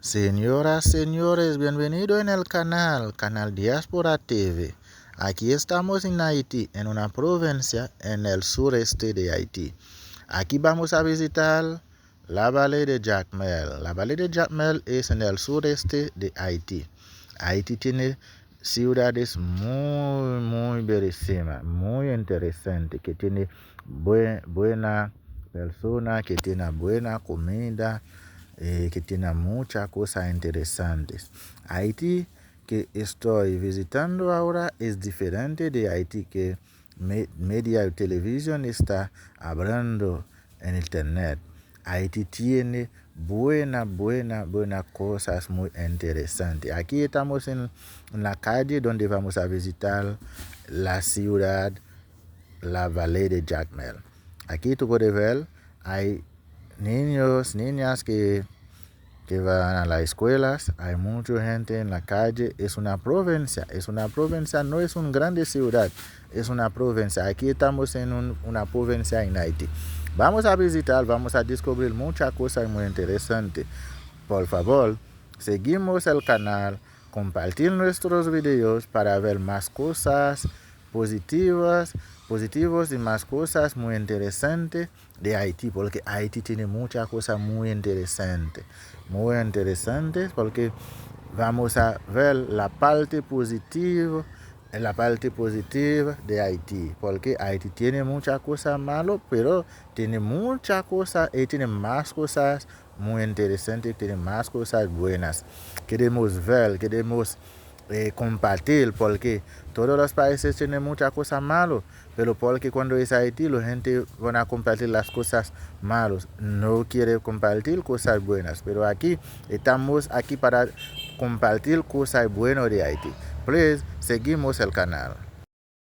Señoras, señores, bienvenido en el canal Diáspora TV. Aquí estamos en Haití, en una provincia en el sureste de Haití. Aquí vamos a visitar la Valle de Jacmel. La Valle de Jacmel es en el sureste de Haití. Haití tiene ciudades muy bellísimas, muy interesantes, que tiene buena persona, que tiene buena comida, que tiene muchas cosas interesantes. Haití que estoy visitando ahora es diferente de Haití que media y televisión está hablando en internet. Haití tiene buenas cosas muy interesantes. Aquí estamos en la calle donde vamos a visitar la ciudad, la Valle de Jacmel. Aquí tú puedes ver, hay niños, niñas que van a las escuelas, hay mucha gente en la calle. Es una provincia, no es una grande ciudad, es una provincia. Aquí estamos en una provincia en Haití. Vamos a visitar, vamos a descubrir muchas cosas muy interesantes. Por favor, seguimos el canal, compartir nuestros videos para ver más cosas positivos y más cosas muy interesantes de Haití, porque Haití tiene muchas cosas muy interesantes porque vamos a ver la parte positiva de Haití, porque Haití tiene muchas cosas malas, pero tiene muchas cosas y tiene más cosas muy interesantes, tiene más cosas buenas. Queremos ver, queremos compartir, porque todos los países tienen muchas cosas malas, pero porque cuando es Haití, la gente van a compartir las cosas malas, no quiere compartir cosas buenas, pero aquí estamos aquí para compartir cosas buenas de Haití. Please, seguimos el canal.